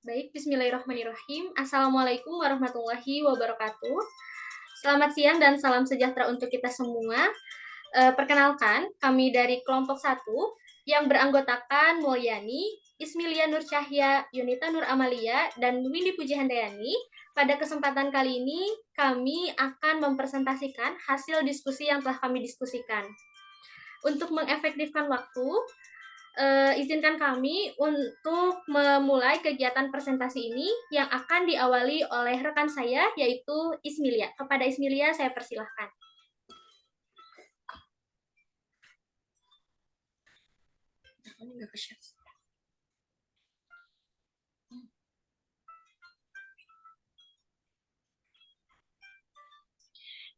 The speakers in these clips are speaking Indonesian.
Baik, bismillahirrahmanirrahim. Assalamualaikum warahmatullahi wabarakatuh. Selamat siang dan salam sejahtera untuk kita semua. Perkenalkan, kami dari kelompok satu yang beranggotakan Mulyani, Ismilia Nur Cahya, Yunita Nur Amalia, dan Windy Puji Handayani. Pada kesempatan kali ini, kami akan mempresentasikan hasil diskusi yang telah kami diskusikan. Untuk mengefektifkan waktu, izinkan kami untuk memulai kegiatan presentasi ini yang akan diawali oleh rekan saya, yaitu Ismilia. Kepada Ismilia, saya persilahkan.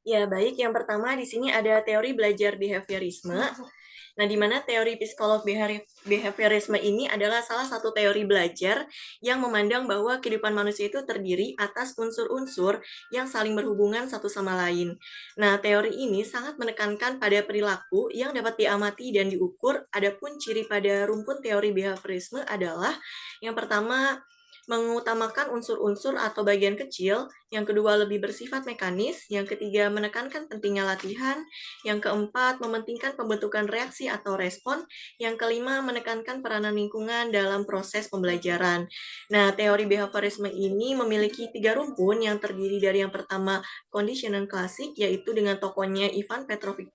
Ya, baik. Yang pertama di sini ada teori belajar behaviorisme. Nah, di mana teori psikolog behaviorisme ini adalah salah satu teori belajar yang memandang bahwa kehidupan manusia itu terdiri atas unsur-unsur yang saling berhubungan satu sama lain. Nah, teori ini sangat menekankan pada perilaku yang dapat diamati dan diukur. Adapun ciri pada rumpun teori behaviorisme adalah yang pertama mengutamakan unsur-unsur atau bagian kecil, yang kedua lebih bersifat mekanis, yang ketiga menekankan pentingnya latihan, yang keempat mementingkan pembentukan reaksi atau respon, yang kelima menekankan peranan lingkungan dalam proses pembelajaran. Nah, teori behaviorisme ini memiliki 3 rumpun yang terdiri dari yang pertama conditioning klasik, yaitu dengan tokohnya Ivan Petrovich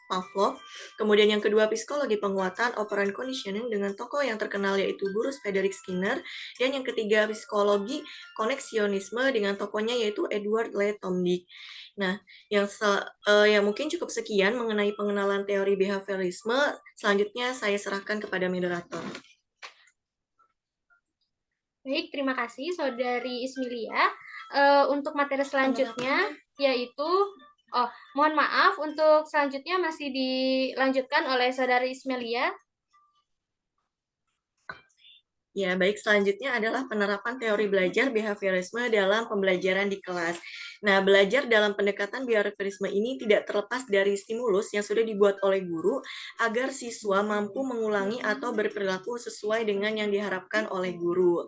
Pavlov. Kemudian yang kedua psikologi penguatan operant conditioning dengan tokoh yang terkenal yaitu Guru Frederick Skinner. Dan yang ketiga psikologi koneksionisme dengan tokohnya yaitu Edward L. Tomdick. Nah, yang mungkin cukup sekian mengenai pengenalan teori behaviorisme. Selanjutnya saya serahkan kepada moderator. Baik, terima kasih Saudari Ismilia. Untuk materi selanjutnya yaitu mohon maaf, untuk selanjutnya masih dilanjutkan oleh Saudari Ismilia. Ya, baik. Selanjutnya adalah penerapan teori belajar behaviorisme dalam pembelajaran di kelas. Nah, belajar dalam pendekatan behaviorisme ini tidak terlepas dari stimulus yang sudah dibuat oleh guru agar siswa mampu mengulangi atau berperilaku sesuai dengan yang diharapkan oleh guru.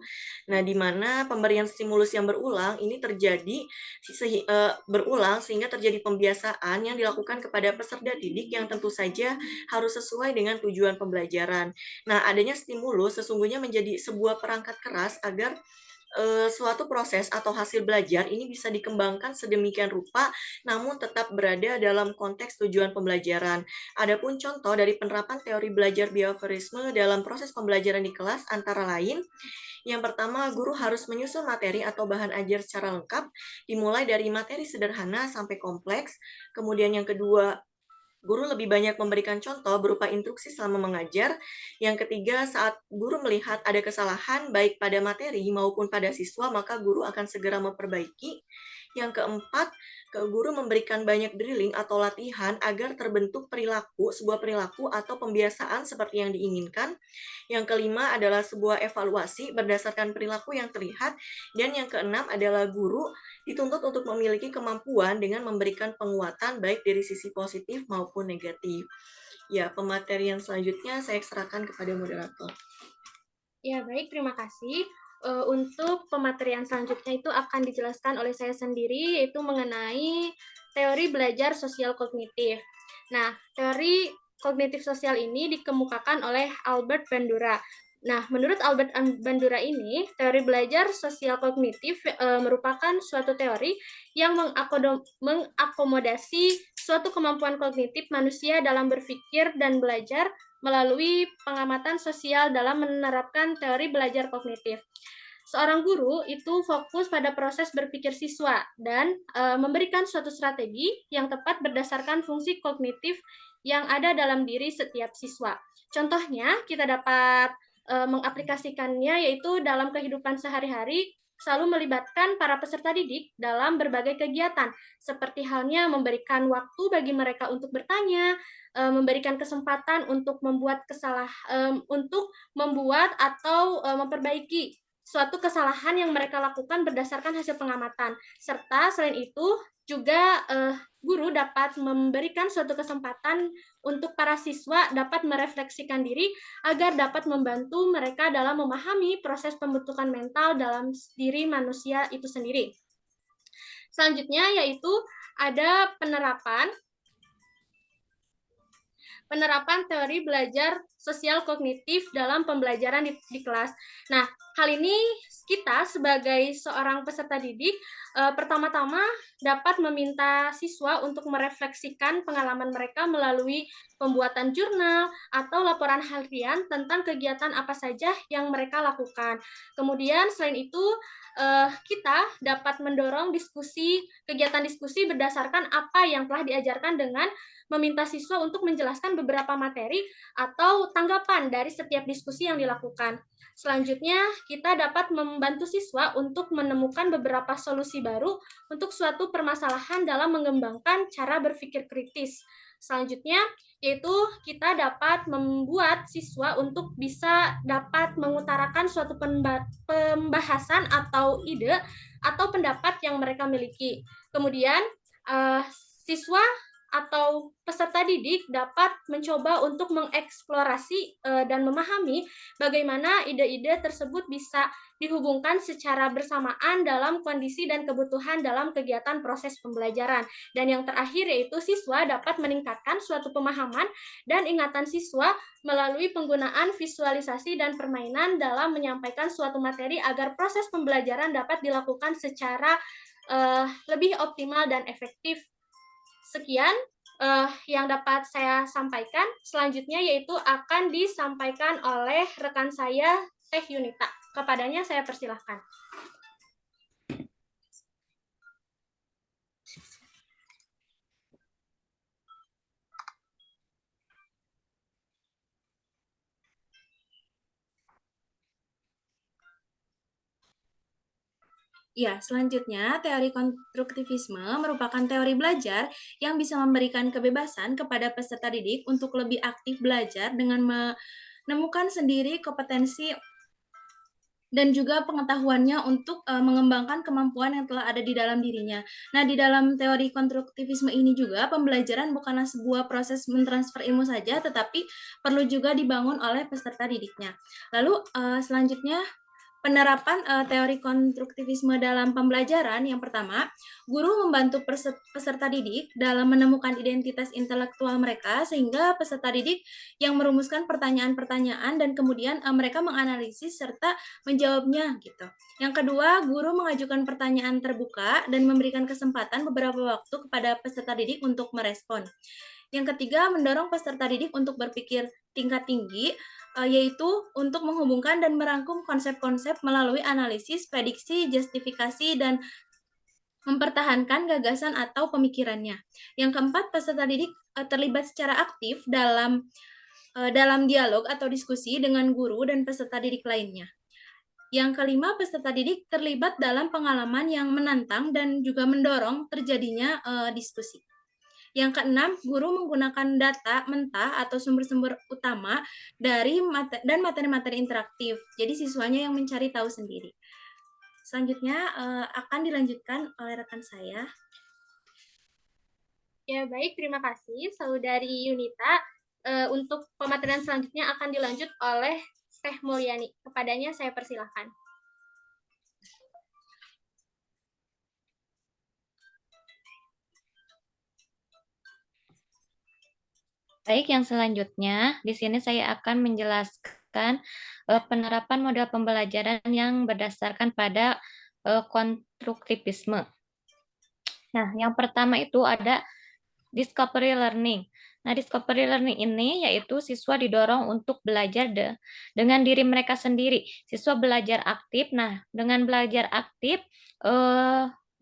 Nah, di mana pemberian stimulus yang berulang ini berulang sehingga terjadi pembiasaan yang dilakukan kepada peserta didik yang tentu saja harus sesuai dengan tujuan pembelajaran. Nah, adanya stimulus sesungguhnya menjadi sebuah perangkat keras agar suatu proses atau hasil belajar ini bisa dikembangkan sedemikian rupa, namun tetap berada dalam konteks tujuan pembelajaran. Adapun contoh dari penerapan teori belajar behaviorisme dalam proses pembelajaran di kelas antara lain, yang pertama, guru harus menyusun materi atau bahan ajar secara lengkap, dimulai dari materi sederhana sampai kompleks. Kemudian yang kedua, guru lebih banyak memberikan contoh berupa instruksi selama mengajar. Yang ketiga, saat guru melihat ada kesalahan baik pada materi maupun pada siswa, maka guru akan segera memperbaiki. Yang keempat, guru memberikan banyak drilling atau latihan agar terbentuk sebuah perilaku atau pembiasaan seperti yang diinginkan. Yang kelima adalah sebuah evaluasi berdasarkan perilaku yang terlihat. Dan yang keenam adalah guru dituntut untuk memiliki kemampuan dengan memberikan penguatan baik dari sisi positif maupun negatif. Ya, pematerian selanjutnya saya serahkan kepada moderator. Ya, baik, terima kasih. Untuk pematerian selanjutnya itu akan dijelaskan oleh saya sendiri, yaitu mengenai teori belajar sosial kognitif. Nah, teori kognitif sosial ini dikemukakan oleh Albert Bandura. Nah, menurut Albert Bandura ini, teori belajar sosial kognitif merupakan suatu teori yang mengakomodasi suatu kemampuan kognitif manusia dalam berpikir dan belajar melalui pengamatan sosial dalam menerapkan teori belajar kognitif. Seorang guru itu fokus pada proses berpikir siswa dan memberikan suatu strategi yang tepat berdasarkan fungsi kognitif yang ada dalam diri setiap siswa. Contohnya, kita dapat mengaplikasikannya yaitu dalam kehidupan sehari-hari selalu melibatkan para peserta didik dalam berbagai kegiatan, seperti halnya memberikan waktu bagi mereka untuk bertanya, memberikan kesempatan untuk membuat atau memperbaiki suatu kesalahan yang mereka lakukan berdasarkan hasil pengamatan. Serta selain itu juga guru dapat memberikan suatu kesempatan untuk para siswa dapat merefleksikan diri agar dapat membantu mereka dalam memahami proses pembentukan mental dalam diri manusia itu sendiri. Selanjutnya yaitu ada penerapan teori belajar sosial kognitif dalam pembelajaran di kelas. Nah, hal ini kita sebagai seorang peserta didik pertama-tama dapat meminta siswa untuk merefleksikan pengalaman mereka melalui pembuatan jurnal atau laporan harian tentang kegiatan apa saja yang mereka lakukan. Kemudian selain itu kita dapat mendorong kegiatan diskusi berdasarkan apa yang telah diajarkan dengan meminta siswa untuk menjelaskan beberapa materi atau tanggapan dari setiap diskusi yang dilakukan. Selanjutnya, kita dapat membantu siswa untuk menemukan beberapa solusi baru untuk suatu permasalahan dalam mengembangkan cara berpikir kritis. Selanjutnya, yaitu kita dapat membuat siswa untuk bisa dapat mengutarakan suatu pembahasan atau ide atau pendapat yang mereka miliki. Kemudian, siswa atau peserta didik dapat mencoba untuk mengeksplorasi dan memahami bagaimana ide-ide tersebut bisa dihubungkan secara bersamaan dalam kondisi dan kebutuhan dalam kegiatan proses pembelajaran. Dan yang terakhir yaitu siswa dapat meningkatkan suatu pemahaman dan ingatan siswa melalui penggunaan visualisasi dan permainan dalam menyampaikan suatu materi agar proses pembelajaran dapat dilakukan secara lebih optimal dan efektif. Sekian yang dapat saya sampaikan. Selanjutnya yaitu akan disampaikan oleh rekan saya, Teh Yunita. Kepadanya saya persilahkan. Ya, selanjutnya teori konstruktivisme merupakan teori belajar yang bisa memberikan kebebasan kepada peserta didik untuk lebih aktif belajar dengan menemukan sendiri kompetensi dan juga pengetahuannya untuk mengembangkan kemampuan yang telah ada di dalam dirinya. Nah, di dalam teori konstruktivisme ini juga pembelajaran bukanlah sebuah proses mentransfer ilmu saja, tetapi perlu juga dibangun oleh peserta didiknya. Lalu selanjutnya penerapan teori konstruktivisme dalam pembelajaran. Yang pertama, guru membantu peserta didik dalam menemukan identitas intelektual mereka sehingga peserta didik yang merumuskan pertanyaan-pertanyaan dan kemudian mereka menganalisis serta menjawabnya gitu. Yang kedua, guru mengajukan pertanyaan terbuka dan memberikan kesempatan beberapa waktu kepada peserta didik untuk merespon. Yang ketiga, mendorong peserta didik untuk berpikir tingkat tinggi, yaitu untuk menghubungkan dan merangkum konsep-konsep melalui analisis, prediksi, justifikasi, dan mempertahankan gagasan atau pemikirannya. Yang keempat, peserta didik terlibat secara aktif dalam dialog atau diskusi dengan guru dan peserta didik lainnya. Yang kelima, peserta didik terlibat dalam pengalaman yang menantang dan juga mendorong terjadinya diskusi. Yang keenam, guru menggunakan data mentah atau sumber-sumber utama dari materi-materi interaktif. Jadi siswanya yang mencari tahu sendiri. Selanjutnya akan dilanjutkan oleh rekan saya. Ya, baik. Terima kasih, Saudari Yunita. Untuk pematerian selanjutnya akan dilanjut oleh Teh Mulyani. Kepadanya saya persilahkan. Baik, yang selanjutnya di sini saya akan menjelaskan penerapan model pembelajaran yang berdasarkan pada konstruktivisme. Nah, yang pertama itu ada discovery learning. Nah, discovery learning ini yaitu siswa didorong untuk belajar dengan diri mereka sendiri. Siswa belajar aktif. Nah, dengan belajar aktif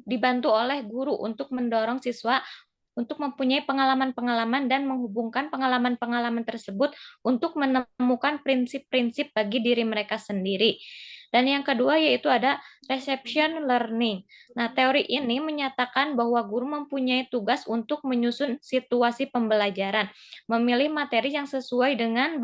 dibantu oleh guru untuk mendorong siswa untuk mempunyai pengalaman-pengalaman dan menghubungkan pengalaman-pengalaman tersebut untuk menemukan prinsip-prinsip bagi diri mereka sendiri. Dan yang kedua yaitu ada reception learning. Nah, teori ini menyatakan bahwa guru mempunyai tugas untuk menyusun situasi pembelajaran, memilih materi yang sesuai dengan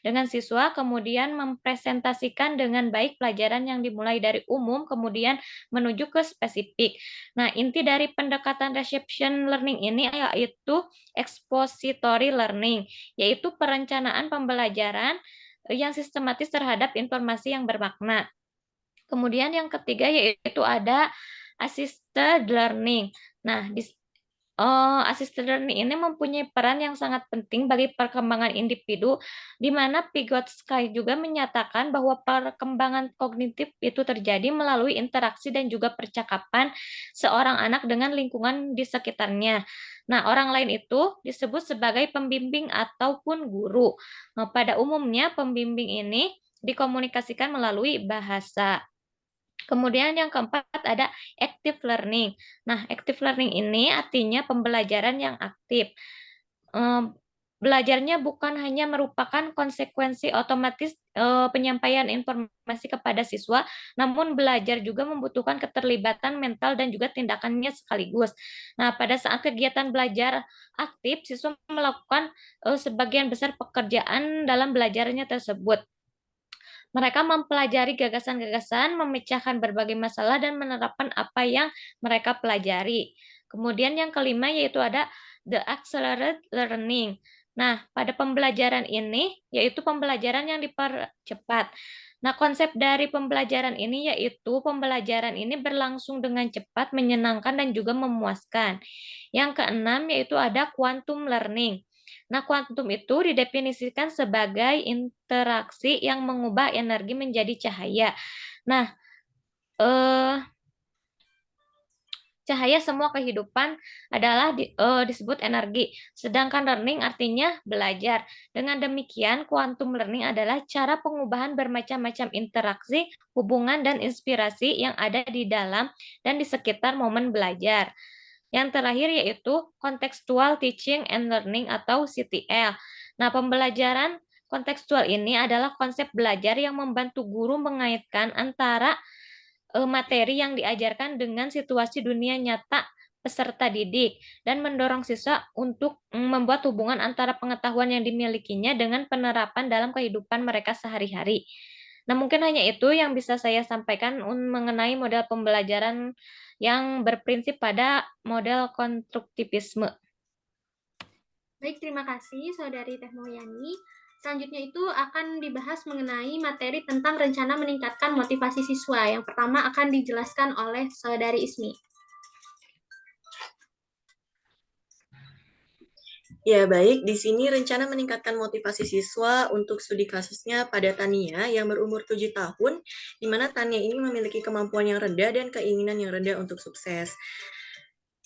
dengan siswa, kemudian mempresentasikan dengan baik pelajaran yang dimulai dari umum, kemudian menuju ke spesifik. Nah, inti dari pendekatan reception learning ini yaitu expository learning, yaitu perencanaan pembelajaran yang sistematis terhadap informasi yang bermakna. Kemudian yang ketiga yaitu ada assisted learning. Nah, assisted learning ini mempunyai peran yang sangat penting bagi perkembangan individu, di mana Vygotsky juga menyatakan bahwa perkembangan kognitif itu terjadi melalui interaksi dan juga percakapan seorang anak dengan lingkungan di sekitarnya. Nah, orang lain itu disebut sebagai pembimbing ataupun guru. Nah, pada umumnya pembimbing ini dikomunikasikan melalui bahasa. Kemudian yang keempat ada active learning. Nah, active learning ini artinya pembelajaran yang aktif. Belajarnya bukan hanya merupakan konsekuensi otomatis penyampaian informasi kepada siswa, namun belajar juga membutuhkan keterlibatan mental dan juga tindakannya sekaligus. Nah, pada saat kegiatan belajar aktif, siswa melakukan sebagian besar pekerjaan dalam belajarnya tersebut. Mereka mempelajari gagasan-gagasan, memecahkan berbagai masalah, dan menerapkan apa yang mereka pelajari. Kemudian yang kelima yaitu ada the accelerated learning. Nah, pada pembelajaran ini yaitu pembelajaran yang dipercepat. Nah, konsep dari pembelajaran ini yaitu pembelajaran ini berlangsung dengan cepat, menyenangkan, dan juga memuaskan. Yang keenam yaitu ada quantum learning. Nah, kuantum itu didefinisikan sebagai interaksi yang mengubah energi menjadi cahaya. Nah, cahaya semua kehidupan adalah disebut energi, sedangkan learning artinya belajar. Dengan demikian, quantum learning adalah cara pengubahan bermacam-macam interaksi, hubungan, dan inspirasi yang ada di dalam dan di sekitar momen belajar. Yang terakhir yaitu contextual teaching and learning atau CTL. Nah, pembelajaran kontekstual ini adalah konsep belajar yang membantu guru mengaitkan antara materi yang diajarkan dengan situasi dunia nyata peserta didik dan mendorong siswa untuk membuat hubungan antara pengetahuan yang dimilikinya dengan penerapan dalam kehidupan mereka sehari-hari. Nah, mungkin hanya itu yang bisa saya sampaikan mengenai model pembelajaran yang berprinsip pada model konstruktivisme. Baik, terima kasih Saudari Teh Mulyani. Selanjutnya itu akan dibahas mengenai materi tentang rencana meningkatkan motivasi siswa. Yang pertama akan dijelaskan oleh Saudari Ismi. Ya, baik. Di sini rencana meningkatkan motivasi siswa untuk studi kasusnya pada Tania yang berumur 7 tahun, di mana Tania ini memiliki kemampuan yang rendah dan keinginan yang rendah untuk sukses.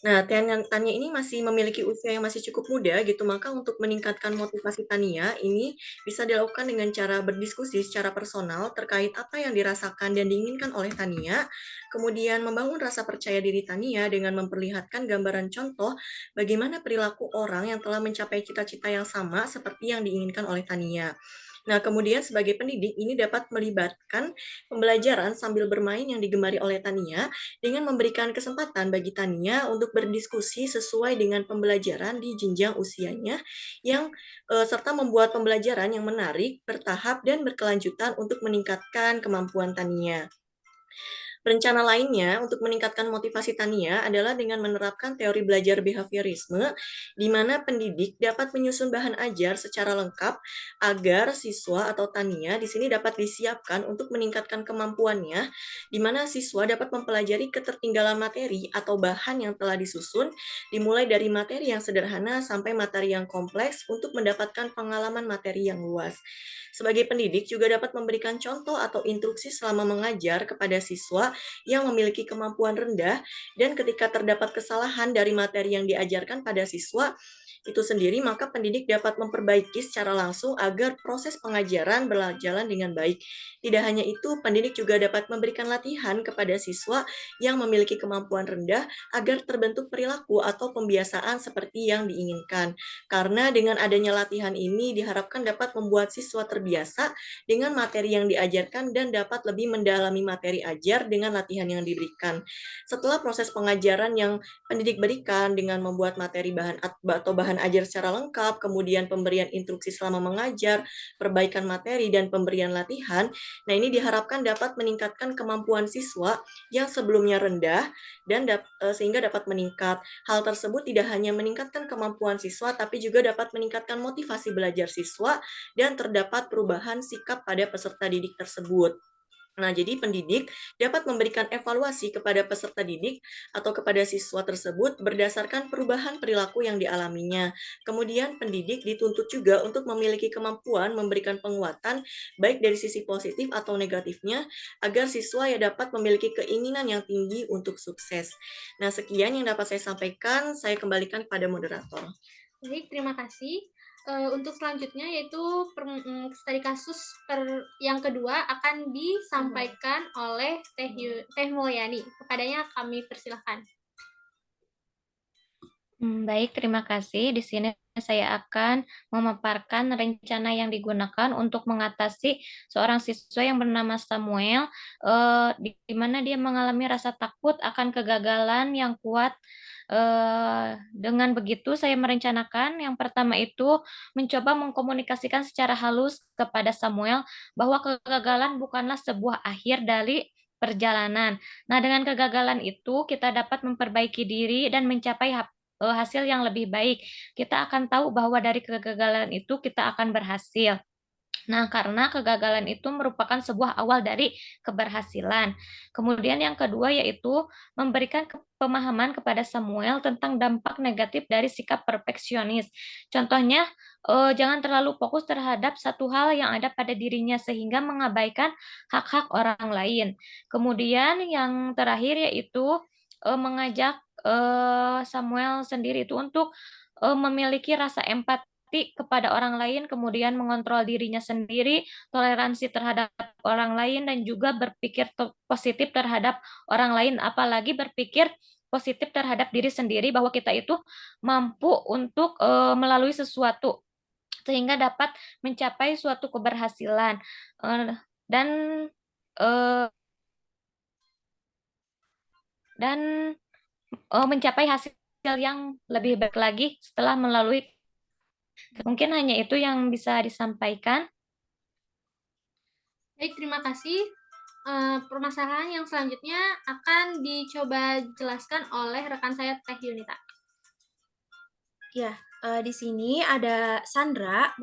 Nah, Tania ini masih memiliki usia yang masih cukup muda gitu, maka untuk meningkatkan motivasi Tania ini bisa dilakukan dengan cara berdiskusi secara personal terkait apa yang dirasakan dan diinginkan oleh Tania, kemudian membangun rasa percaya diri Tania dengan memperlihatkan gambaran contoh bagaimana perilaku orang yang telah mencapai cita-cita yang sama seperti yang diinginkan oleh Tania. Nah, kemudian sebagai pendidik ini dapat melibatkan pembelajaran sambil bermain yang digemari oleh Tania dengan memberikan kesempatan bagi Tania untuk berdiskusi sesuai dengan pembelajaran di jenjang usianya yang serta membuat pembelajaran yang menarik, bertahap, dan berkelanjutan untuk meningkatkan kemampuan Tania. Rencana lainnya untuk meningkatkan motivasi Tania adalah dengan menerapkan teori belajar behaviorisme, di mana pendidik dapat menyusun bahan ajar secara lengkap agar siswa atau Tania di sini dapat disiapkan untuk meningkatkan kemampuannya, di mana siswa dapat mempelajari ketertinggalan materi atau bahan yang telah disusun, dimulai dari materi yang sederhana sampai materi yang kompleks untuk mendapatkan pengalaman materi yang luas. Sebagai pendidik juga dapat memberikan contoh atau instruksi selama mengajar kepada siswa yang memiliki kemampuan rendah, dan ketika terdapat kesalahan dari materi yang diajarkan pada siswa itu sendiri, maka pendidik dapat memperbaiki secara langsung agar proses pengajaran berjalan dengan baik. Tidak hanya itu, pendidik juga dapat memberikan latihan kepada siswa yang memiliki kemampuan rendah agar terbentuk perilaku atau pembiasaan seperti yang diinginkan. Karena dengan adanya latihan ini diharapkan dapat membuat siswa terbiasa dengan materi yang diajarkan dan dapat lebih mendalami materi ajar dengan latihan yang diberikan. Setelah proses pengajaran yang pendidik berikan dengan membuat materi bahan bahan ajar secara lengkap, kemudian pemberian instruksi selama mengajar, perbaikan materi, dan pemberian latihan. Nah, ini diharapkan dapat meningkatkan kemampuan siswa yang sebelumnya rendah dan sehingga dapat meningkat. Hal tersebut tidak hanya meningkatkan kemampuan siswa, tapi juga dapat meningkatkan motivasi belajar siswa dan terdapat perubahan sikap pada peserta didik tersebut. Nah, jadi pendidik dapat memberikan evaluasi kepada peserta didik atau kepada siswa tersebut berdasarkan perubahan perilaku yang dialaminya. Kemudian pendidik dituntut juga untuk memiliki kemampuan memberikan penguatan baik dari sisi positif atau negatifnya agar siswa ya dapat memiliki keinginan yang tinggi untuk sukses. Nah, sekian yang dapat saya sampaikan, saya kembalikan kepada moderator. Baik, terima kasih. Untuk selanjutnya yaitu studi kasus yang kedua akan disampaikan oleh Teh Mulyani. Kepadanya kami persilahkan. Baik, terima kasih. Di sini saya akan memaparkan rencana yang digunakan untuk mengatasi seorang siswa yang bernama Samuel, di mana dia mengalami rasa takut akan kegagalan yang kuat. Dengan begitu, saya merencanakan yang pertama itu mencoba mengkomunikasikan secara halus kepada Samuel bahwa kegagalan bukanlah sebuah akhir dari perjalanan. Nah, dengan kegagalan itu kita dapat memperbaiki diri dan mencapai hasil yang lebih baik. Kita akan tahu bahwa dari kegagalan itu kita akan berhasil. Nah, karena kegagalan itu merupakan sebuah awal dari keberhasilan. Kemudian yang kedua yaitu memberikan pemahaman kepada Samuel tentang dampak negatif dari sikap perfeksionis. Contohnya, jangan terlalu fokus terhadap satu hal yang ada pada dirinya sehingga mengabaikan hak-hak orang lain. Kemudian yang terakhir yaitu mengajak Samuel sendiri itu untuk memiliki rasa empati kepada orang lain, kemudian mengontrol dirinya sendiri, toleransi terhadap orang lain, dan juga berpikir positif terhadap orang lain, apalagi berpikir positif terhadap diri sendiri bahwa kita itu mampu untuk melalui sesuatu sehingga dapat mencapai suatu keberhasilan dan mencapai hasil yang lebih baik lagi setelah melalui. Mungkin hanya itu yang bisa disampaikan. Baik, terima kasih. Permasalahan yang selanjutnya akan dicoba jelaskan oleh rekan saya Teh Yunita. Ya, di sini ada Sandra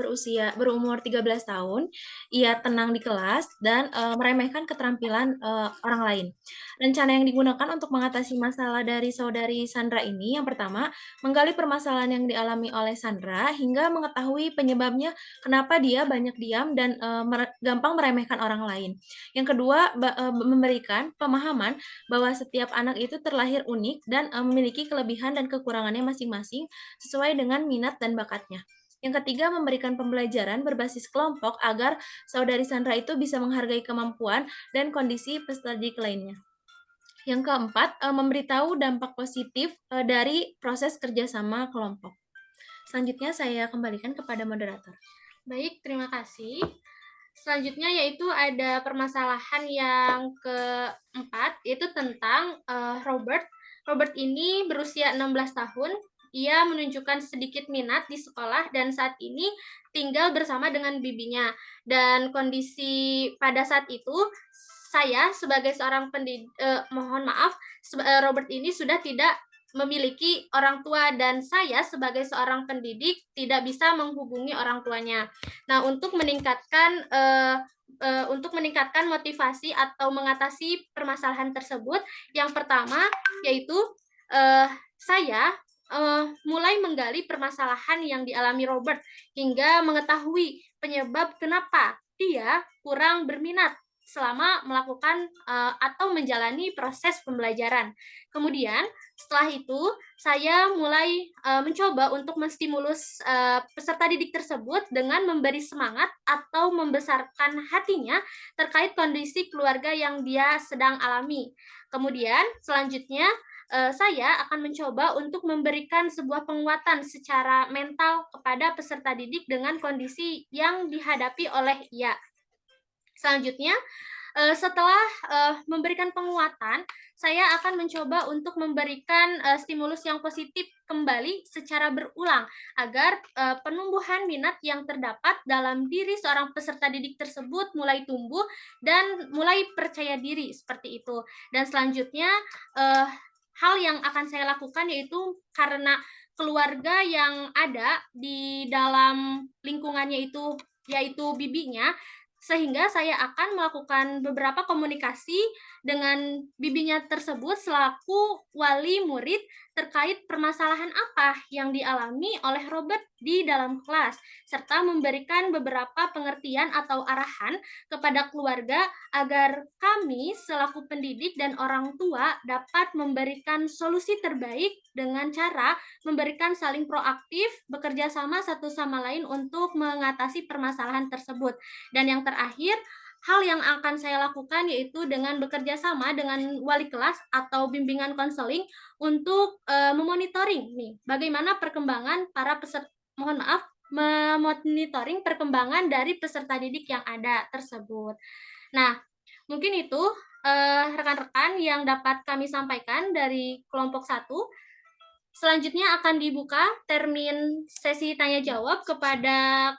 berumur 13 tahun. Ia tenang di kelas dan meremehkan keterampilan orang lain. Rencana yang digunakan untuk mengatasi masalah dari saudari Sandra ini yang pertama, menggali permasalahan yang dialami oleh Sandra hingga mengetahui penyebabnya kenapa dia banyak diam dan gampang meremehkan orang lain. Yang kedua, memberikan pemahaman bahwa setiap anak itu terlahir unik dan memiliki kelebihan dan kekurangannya masing-masing sesuai dengan minat dan bakatnya. Yang ketiga, memberikan pembelajaran berbasis kelompok agar saudari Sandra itu bisa menghargai kemampuan dan kondisi peserta didik lainnya. Yang keempat, memberitahu dampak positif dari proses kerjasama kelompok. Selanjutnya saya kembalikan kepada moderator. Baik, terima kasih. Selanjutnya yaitu ada permasalahan yang keempat, yaitu tentang Robert. Robert ini berusia 16 tahun. Ia menunjukkan sedikit minat di sekolah dan saat ini tinggal bersama dengan bibinya. Dan kondisi pada saat itu, saya sebagai seorang Robert ini sudah tidak memiliki orang tua dan saya sebagai seorang pendidik tidak bisa menghubungi orang tuanya. Nah, untuk meningkatkan motivasi atau mengatasi permasalahan tersebut, yang pertama yaitu saya mulai menggali permasalahan yang dialami Robert hingga mengetahui penyebab kenapa dia kurang berminat selama melakukan atau menjalani proses pembelajaran. Kemudian setelah itu saya mulai mencoba untuk menstimulus peserta didik tersebut dengan memberi semangat atau membesarkan hatinya terkait kondisi keluarga yang dia sedang alami. Kemudian selanjutnya saya akan mencoba untuk memberikan sebuah penguatan secara mental kepada peserta didik dengan kondisi yang dihadapi oleh ia. Selanjutnya, Setelah memberikan penguatan, saya akan mencoba untuk memberikan stimulus yang positif kembali secara berulang agar penumbuhan minat yang terdapat dalam diri seorang peserta didik tersebut mulai tumbuh dan mulai percaya diri seperti itu. Dan selanjutnya hal yang akan saya lakukan yaitu karena keluarga yang ada di dalam lingkungannya itu yaitu bibinya, sehingga saya akan melakukan beberapa komunikasi dengan bibinya tersebut selaku wali murid terkait permasalahan apa yang dialami oleh Robert di dalam kelas, serta memberikan beberapa pengertian atau arahan kepada keluarga agar kami selaku pendidik dan orang tua dapat memberikan solusi terbaik dengan cara memberikan saling proaktif, bekerja sama satu sama lain untuk mengatasi permasalahan tersebut. Dan yang terakhir, hal yang akan saya lakukan yaitu dengan bekerja sama dengan wali kelas atau bimbingan konseling untuk memonitoring nih bagaimana perkembangan para peserta, mohon maaf, memonitoring perkembangan dari peserta didik yang ada tersebut. Nah, mungkin itu rekan-rekan yang dapat kami sampaikan dari kelompok 1. Selanjutnya akan dibuka termin sesi tanya jawab kepada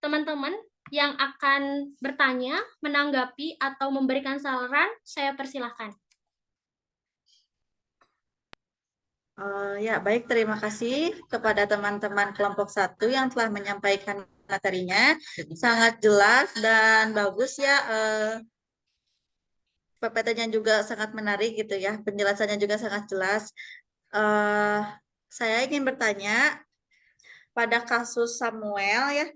teman-teman yang akan bertanya, menanggapi, atau memberikan saran. Saya persilahkan. Ya, baik. Terima kasih kepada teman-teman kelompok 1 yang telah menyampaikan materinya. Sangat jelas dan bagus ya. PPT-nya juga sangat menarik gitu ya. Penjelasannya juga sangat jelas. Saya ingin bertanya, pada kasus Samuel ya,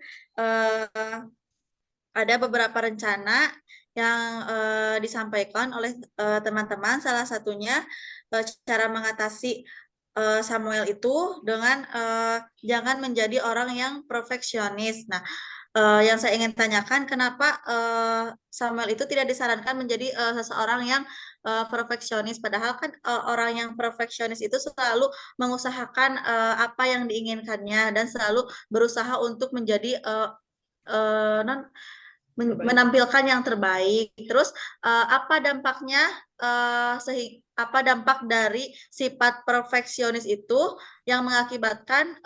ada beberapa rencana yang disampaikan oleh teman-teman. Salah satunya cara mengatasi Samuel itu dengan jangan menjadi orang yang perfeksionis. Nah, yang saya ingin tanyakan, kenapa Samuel itu tidak disarankan menjadi seseorang yang perfeksionis, padahal kan orang yang perfeksionis itu selalu mengusahakan apa yang diinginkannya dan selalu berusaha untuk menjadi menampilkan yang terbaik. Terus apa dampaknya apa dampak dari sifat perfeksionis itu yang mengakibatkan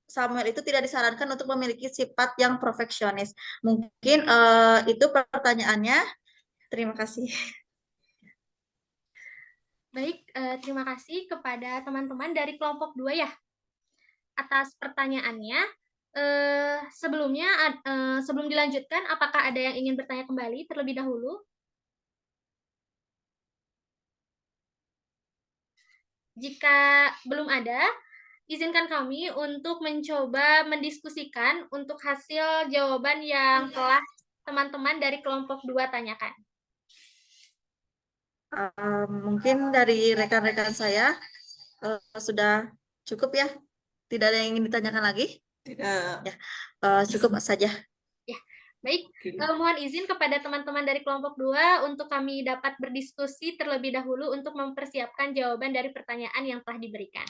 Samuel itu tidak disarankan untuk memiliki sifat yang perfeksionis. Mungkin itu pertanyaannya. Terima kasih. Baik, terima kasih kepada teman-teman dari kelompok 2 ya atas pertanyaannya. Sebelumnya, sebelum dilanjutkan, apakah ada yang ingin bertanya kembali terlebih dahulu? Jika belum ada, izinkan kami untuk mencoba mendiskusikan untuk hasil jawaban yang telah teman-teman dari kelompok 2 tanyakan. Mungkin dari rekan-rekan saya sudah cukup ya? Tidak ada yang ingin ditanyakan lagi? Tidak. Ya, cukup saja. Ya, baik. Mohon izin kepada teman-teman dari kelompok 2 untuk kami dapat berdiskusi terlebih dahulu untuk mempersiapkan jawaban dari pertanyaan yang telah diberikan.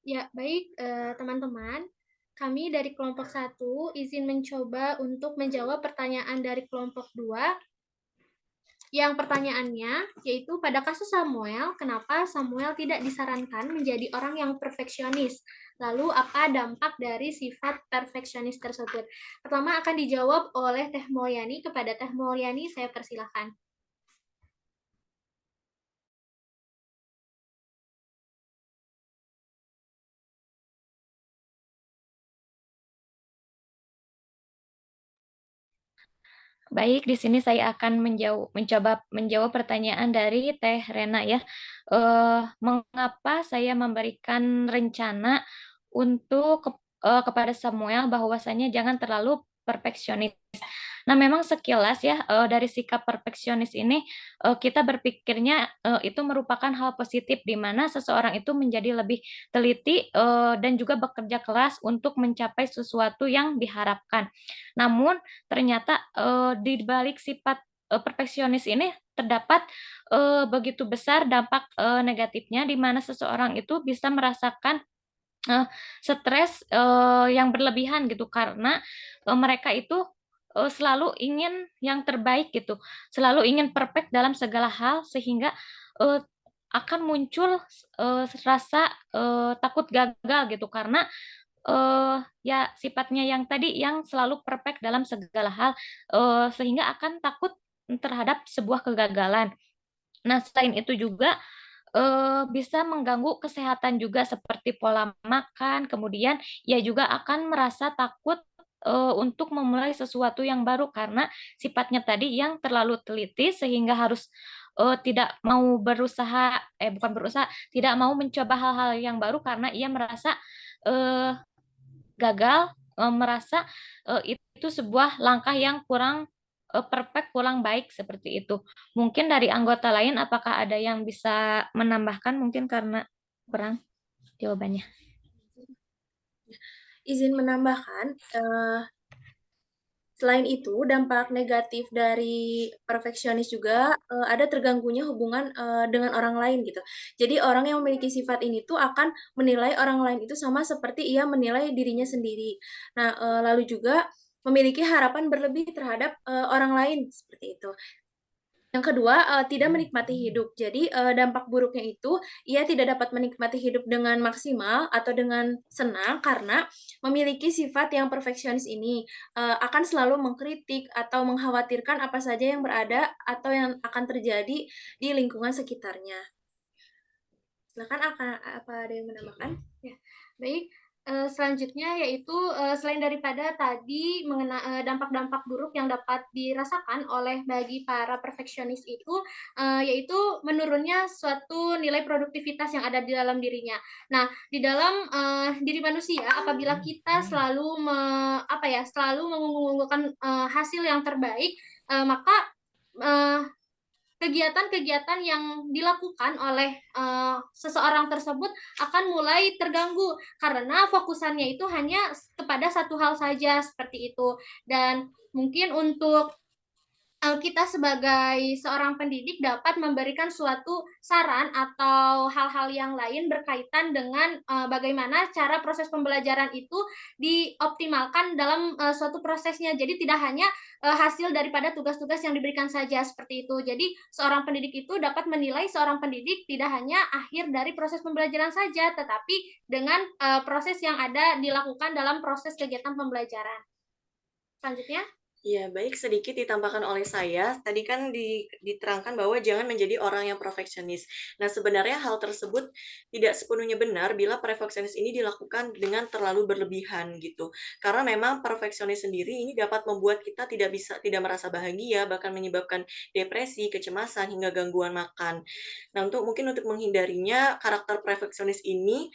Ya, baik teman-teman. Kami dari kelompok 1 izin mencoba untuk menjawab pertanyaan dari kelompok 2. Yang pertanyaannya yaitu pada kasus Samuel, kenapa Samuel tidak disarankan menjadi orang yang perfeksionis? Lalu apa dampak dari sifat perfeksionis tersebut? Pertama akan dijawab oleh Teh Mulyani. Kepada Teh Mulyani saya persilahkan. Baik, di sini saya akan mencoba menjawab pertanyaan dari Teh Rena ya. Mengapa saya memberikan rencana untuk kepada Samuel bahwasanya jangan terlalu perfeksionis. Nah, memang sekilas ya dari sikap perfeksionis ini kita berpikirnya itu merupakan hal positif di mana seseorang itu menjadi lebih teliti dan juga bekerja keras untuk mencapai sesuatu yang diharapkan. Namun ternyata di balik sifat perfeksionis ini terdapat begitu besar dampak negatifnya di mana seseorang itu bisa merasakan stres yang berlebihan gitu karena mereka itu selalu ingin yang terbaik gitu, selalu ingin perfect dalam segala hal sehingga uh, akan muncul rasa takut gagal gitu karena ya sifatnya yang tadi yang selalu perfect dalam segala hal sehingga akan takut terhadap sebuah kegagalan. Nah, selain itu juga bisa mengganggu kesehatan juga seperti pola makan, kemudian ia juga akan merasa takut untuk memulai sesuatu yang baru karena sifatnya tadi yang terlalu teliti sehingga harus tidak mau berusaha, bukan berusaha, tidak mau mencoba hal-hal yang baru karena ia merasa eh, gagal, merasa itu sebuah langkah yang kurang perfect, kurang baik seperti itu. Mungkin dari anggota lain apakah ada yang bisa menambahkan mungkin karena kurang jawabannya. Izin menambahkan, selain itu, dampak negatif dari perfeksionis juga ada terganggunya hubungan dengan orang lain gitu. Jadi orang yang memiliki sifat ini tuh akan menilai orang lain itu sama seperti ia menilai dirinya sendiri. Nah, lalu juga memiliki harapan berlebih terhadap orang lain seperti itu. Yang kedua, tidak menikmati hidup. Jadi, dampak buruknya itu, ia tidak dapat menikmati hidup dengan maksimal atau dengan senang karena memiliki sifat yang perfeksionis ini, akan selalu mengkritik atau mengkhawatirkan apa saja yang berada atau yang akan terjadi di lingkungan sekitarnya. Silakan apa ada yang menambahkan? Ya, baik. Selanjutnya yaitu selain daripada tadi mengenai dampak-dampak buruk yang dapat dirasakan oleh bagi para perfeksionis itu yaitu menurunnya suatu nilai produktivitas yang ada di dalam dirinya. Nah, di dalam diri manusia apabila kita selalu selalu mengunggulkan hasil yang terbaik, maka uh, kegiatan-kegiatan yang dilakukan oleh seseorang tersebut akan mulai terganggu karena fokusannya itu hanya kepada satu hal saja seperti itu. Dan mungkin untuk kita sebagai seorang pendidik dapat memberikan suatu saran atau hal-hal yang lain berkaitan dengan bagaimana cara proses pembelajaran itu dioptimalkan dalam suatu prosesnya. Jadi tidak hanya hasil daripada tugas-tugas yang diberikan saja seperti itu. Jadi seorang pendidik itu dapat menilai seorang pendidik tidak hanya akhir dari proses pembelajaran saja, tetapi dengan proses yang ada dilakukan dalam proses kegiatan pembelajaran. Selanjutnya. Ya, baik, sedikit ditambahkan oleh saya. Tadi kan diterangkan bahwa jangan menjadi orang yang perfeksionis. Nah, sebenarnya hal tersebut tidak sepenuhnya benar bila perfeksionis ini dilakukan dengan terlalu berlebihan gitu. Karena memang perfeksionis sendiri ini dapat membuat kita tidak merasa bahagia, bahkan menyebabkan depresi, kecemasan hingga gangguan makan. Nah, mungkin untuk menghindarinya karakter perfeksionis ini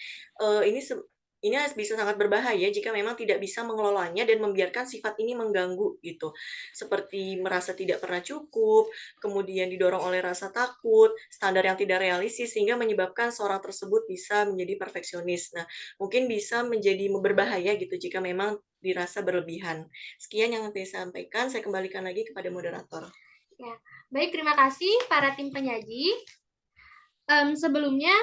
ini bisa sangat berbahaya jika memang tidak bisa mengelolanya dan membiarkan sifat ini mengganggu gitu. Seperti merasa tidak pernah cukup, kemudian didorong oleh rasa takut, standar yang tidak realistis sehingga menyebabkan seorang tersebut bisa menjadi perfeksionis. Nah, mungkin bisa menjadi berbahaya gitu jika memang dirasa berlebihan. Sekian yang saya sampaikan, saya kembalikan lagi kepada moderator. Ya, baik, terima kasih para tim penyaji. Sebelumnya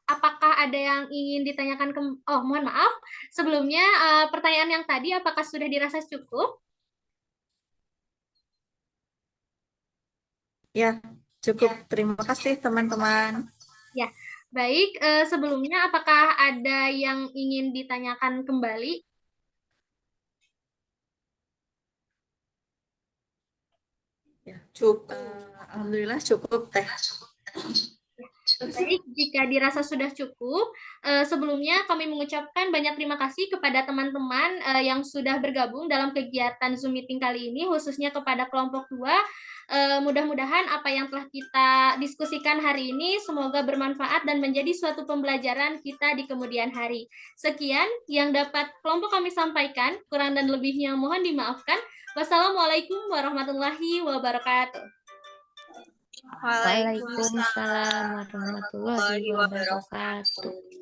Apakah ada yang ingin ditanyakan oh, mohon maaf. Sebelumnya, pertanyaan yang tadi apakah sudah dirasa cukup? Ya, cukup. Terima kasih teman-teman. Ya, baik. Sebelumnya, apakah ada yang ingin ditanyakan kembali? Ya, cukup. Alhamdulillah cukup teh. Baik, jika dirasa sudah cukup, sebelumnya kami mengucapkan banyak terima kasih kepada teman-teman yang sudah bergabung dalam kegiatan Zoom meeting kali ini, khususnya kepada kelompok 2. Mudah-mudahan apa yang telah kita diskusikan hari ini semoga bermanfaat dan menjadi suatu pembelajaran kita di kemudian hari. Sekian yang dapat kelompok kami sampaikan, kurang dan lebihnya mohon dimaafkan. Wassalamualaikum warahmatullahi wabarakatuh. Waalaikumsalam warahmatullahi wabarakatuh.